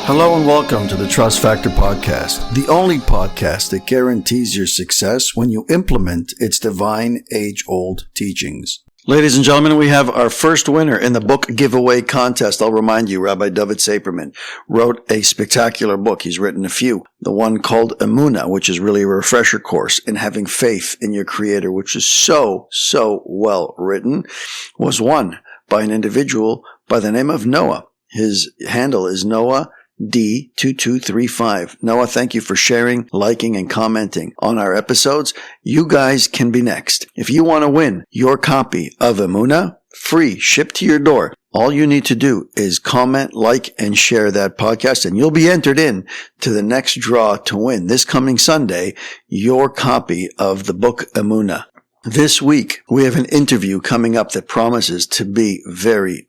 Hello and welcome to the Trust Factor Podcast, the only podcast that guarantees your success when you implement its divine age-old teachings. Ladies and gentlemen, we have our first winner in the book giveaway contest. I'll remind you, Rabbi David Saperman wrote a spectacular book. He's written a few. The one called Emunah, which is really a refresher course in having faith in your Creator, which is so well written, was won by an individual by the name of Noah. His handle is Noah D2235. Noah, thank you for sharing, liking, and commenting on our episodes. You guys can be next. If you want to win your copy of Emunah, free, shipped to your door, all you need to do is comment, like, and share that podcast, and you'll be entered in to the next draw to win this coming Sunday your copy of the book Emunah. This week, we have an interview coming up that promises to be very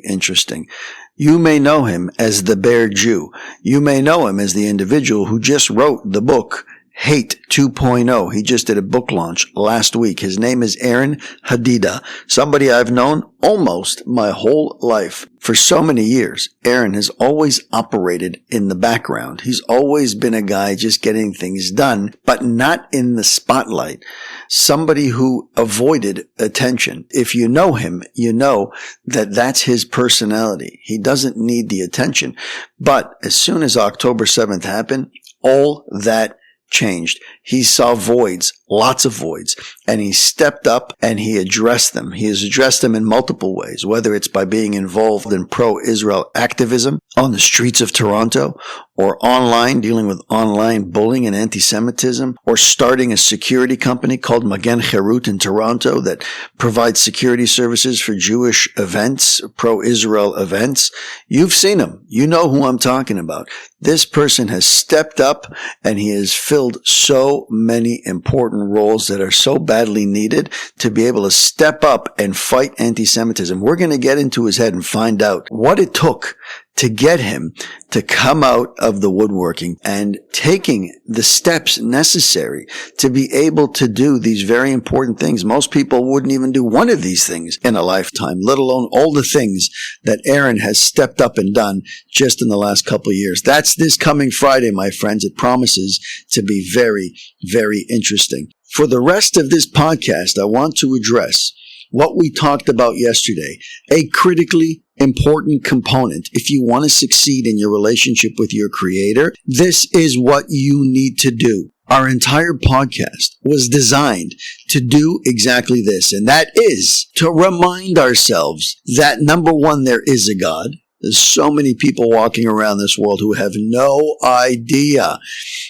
interesting. You may know him as the Bear Jew. You may know him as the individual who just wrote the book Hate 2.0. He just did a book launch last week. His name is Aaron Hadida, somebody I've known almost my whole life. For so many years, Aaron has always operated in the background. He's always been a guy just getting things done, but not in the spotlight. Somebody who avoided attention. If you know him, you know that that's his personality. He doesn't need the attention. But as soon as October 7th happened, all that changed. He saw voids, lots of voids, and he stepped up and he addressed them. He has addressed them in multiple ways, whether it's by being involved in pro-Israel activism on the streets of Toronto, or online, dealing with online bullying and anti-Semitism, or starting a security company called Magen Cherut in Toronto that provides security services for Jewish events, pro-Israel events. You've seen him. You know who I'm talking about. This person has stepped up and he has filled so many important roles that are so badly needed to be able to step up and fight anti-Semitism. We're going to get into his head and find out what it took to get him to come out of the woodworking and taking the steps necessary to be able to do these very important things. Most people wouldn't even do one of these things in a lifetime, let alone all the things that Aaron has stepped up and done just in the last couple of years. That's this coming Friday, my friends. It promises to be very interesting. For the rest of this podcast, I want to address what we talked about yesterday, a critically important component. If you want to succeed in your relationship with your Creator, this is what you need to do. Our entire podcast was designed to do exactly this, and that is to remind ourselves that, number one, there is a God. There's so many people walking around this world who have no idea.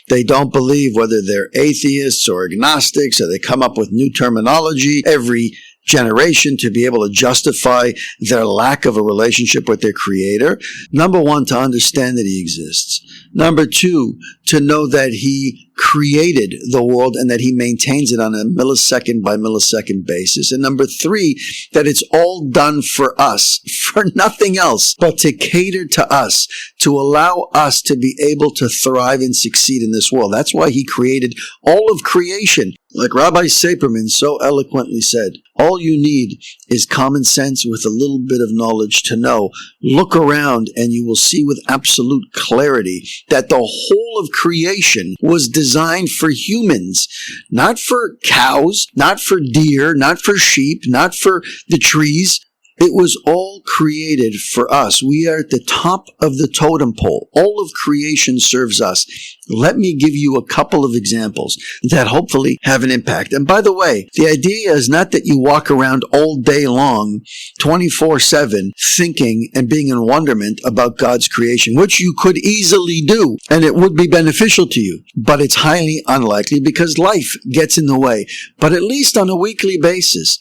They don't believe, whether they're atheists or agnostics, or they come up with new terminology every generation to be able to justify their lack of a relationship with their Creator. Number one, to understand that He exists. Number two, to know that He created the world and that He maintains it on a millisecond by millisecond basis. And number three, that it's all done for us, for nothing else but to cater to us, to allow us to be able to thrive and succeed in this world. That's why He created all of creation. Like Rabbi Saperman so eloquently said, all you need is common sense with a little bit of knowledge to know. Look around and you will see with absolute clarity that the whole of creation was designed for humans, not for cows, not for deer, not for sheep, not for the trees. It was all created for us. We are at the top of the totem pole. All of creation serves us. Let me give you a couple of examples that hopefully have an impact. And by the way, the idea is not that you walk around all day long, 24/7, thinking and being in wonderment about God's creation, which you could easily do, and it would be beneficial to you. But it's highly unlikely because life gets in the way. But at least on a weekly basis,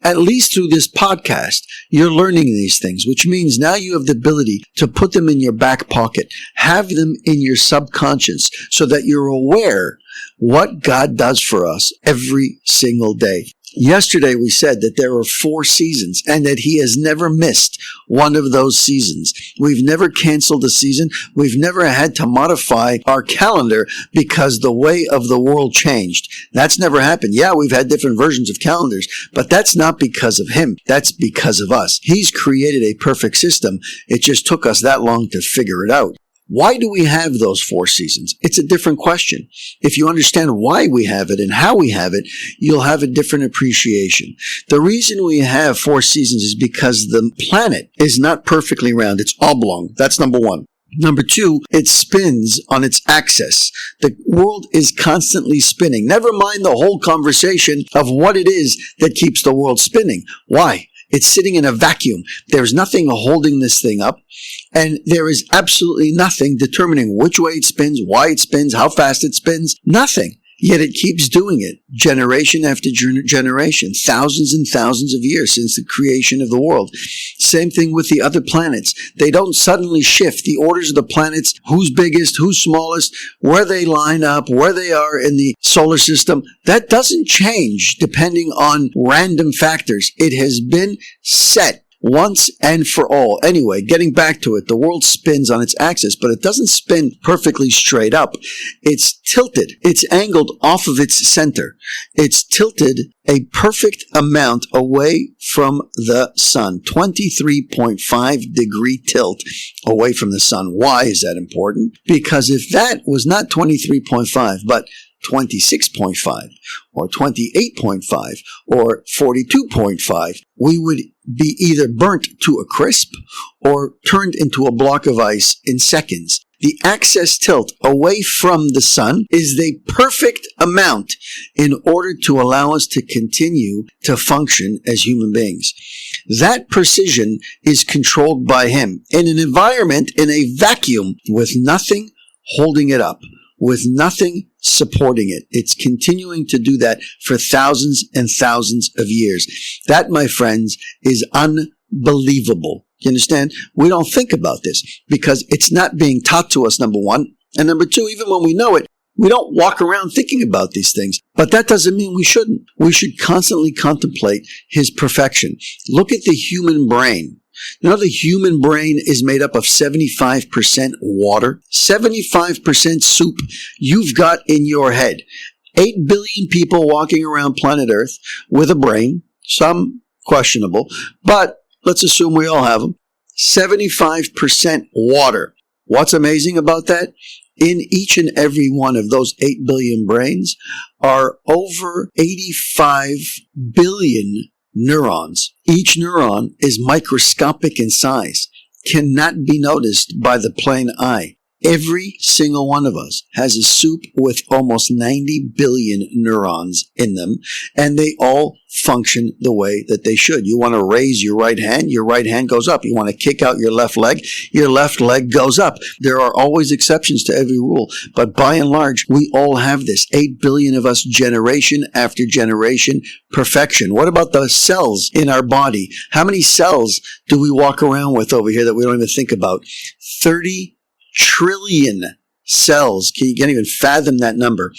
at least through this podcast, you're learning these things, which means now you have the ability to put them in your back pocket, have them in your subconscious so that you're aware what God does for us every single day. Yesterday we said that there are 4 seasons and that He has never missed one of those seasons. We've never canceled a season. We've never had to modify our calendar because the way of the world changed. That's never happened. Yeah, we've had different versions of calendars, but that's not because of Him. That's because of us. He's created a perfect system. It just took us that long to figure it out. Why do we have those 4 seasons? It's a different question. If you understand why we have it and how we have it, you'll have a different appreciation. The reason we have 4 seasons is because the planet is not perfectly round. It's oblong. That's number 1. Number 2, it spins on its axis. The world is constantly spinning. Never mind the whole conversation of what it is that keeps the world spinning. Why? It's sitting in a vacuum. There's nothing holding this thing up, and there is absolutely nothing determining which way it spins, why it spins, how fast it spins. Nothing. Yet it keeps doing it generation after generation, thousands and thousands of years since the creation of the world. Same thing with the other planets. They don't suddenly shift the orders of the planets, who's biggest, who's smallest, where they line up, where they are in the solar system. That doesn't change depending on random factors. It has been set once and for all. Anyway, getting back to it, the world spins on its axis, but it doesn't spin perfectly straight up. It's tilted. It's angled off of its center. It's tilted a perfect amount away from the sun. 23.5 degree tilt away from the sun. Why is that important? Because if that was not 23.5, but 26.5 or 28.5 or 42.5, we would be either burnt to a crisp or turned into a block of ice in seconds. The axis tilt away from the sun is the perfect amount in order to allow us to continue to function as human beings. That precision is controlled by him in an environment, in a vacuum, with nothing holding it up, with nothing supporting it. It's continuing to do that for thousands and thousands of years. That, my friends, is unbelievable. You understand? We don't think about this because it's not being taught to us, number 1. And number 2, even when we know it, we don't walk around thinking about these things. But that doesn't mean we shouldn't. We should constantly contemplate his perfection. Look at the human brain. You know, the human brain is made up of 75% water, 75% soup you've got in your head. 8 billion people walking around planet Earth with a brain, some questionable, but let's assume we all have them. 75% water. What's amazing about that? In each and every one of those 8 billion brains are over 85 billion neurons. Each neuron is microscopic in size, cannot be noticed by the plain eye. Every single one of us has a soup with almost 90 billion neurons in them, and they all function the way that they should. You want to raise your right hand goes up. You want to kick out your left leg goes up. There are always exceptions to every rule, but by and large, we all have this. 8 billion of us, generation after generation, perfection. What about the cells in our body? How many cells do we walk around with over here that we don't even think about? 30 trillion cells. You can't even fathom that number.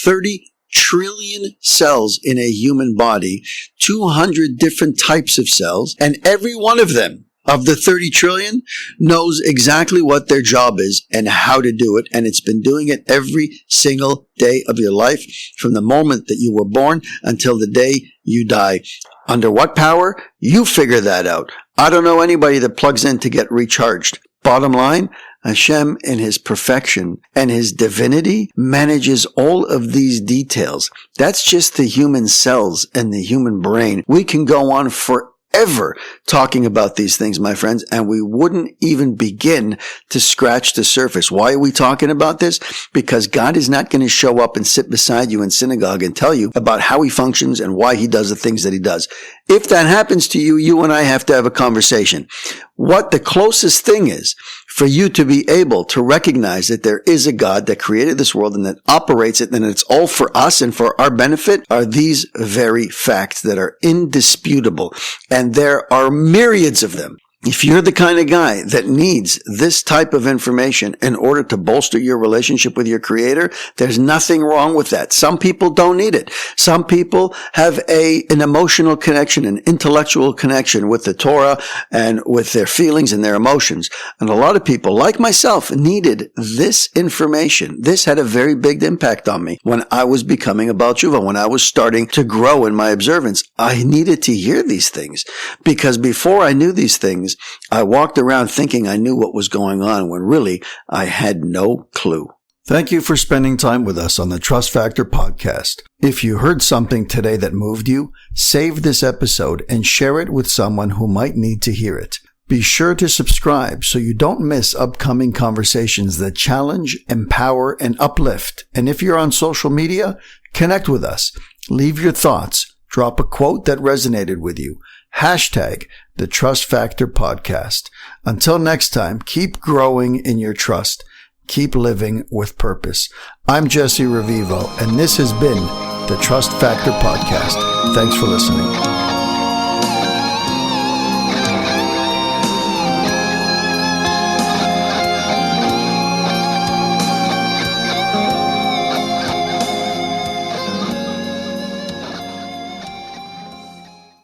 30 trillion cells in a human body, 200 different types of cells, and every one of them, of the 30 trillion, knows exactly what their job is and how to do it, and it's been doing it every single day of your life, from the moment that you were born until the day you die. Under what power? You figure that out. I don't know anybody that plugs in to get recharged. Bottom line, Hashem in his perfection and his divinity manages all of these details. That's just the human cells and the human brain. We can go on forever talking about these things, my friends, and we wouldn't even begin to scratch the surface. Why are we talking about this? Because God is not going to show up and sit beside you in synagogue and tell you about how he functions and why he does the things that he does. If that happens to you, you and I have to have a conversation. What the closest thing is for you to be able to recognize that there is a God that created this world and that operates it and it's all for us and for our benefit are these very facts that are indisputable. And there are myriads of them. If you're the kind of guy that needs this type of information in order to bolster your relationship with your creator, there's nothing wrong with that. Some people don't need it. Some people have an emotional connection, an intellectual connection with the Torah and with their feelings and their emotions. And a lot of people, like myself, needed this information. This had a very big impact on me when I was becoming a Baal Tshuva, when I was starting to grow in my observance. I needed to hear these things because before I knew these things, things, I walked around thinking I knew what was going on when really I had no clue. Thank you for spending time with us on the Trust Factor podcast. If you heard something today that moved you, save this episode and share it with someone who might need to hear it. Be sure to subscribe so you don't miss upcoming conversations that challenge, empower, and uplift. And if you're on social media, connect with us. Leave your thoughts. Drop a quote that resonated with you. Hashtag the Trust Factor Podcast. Until next time, keep growing in your trust. Keep living with purpose. I'm Jesse Revivo, and this has been the Trust Factor Podcast. Thanks for listening.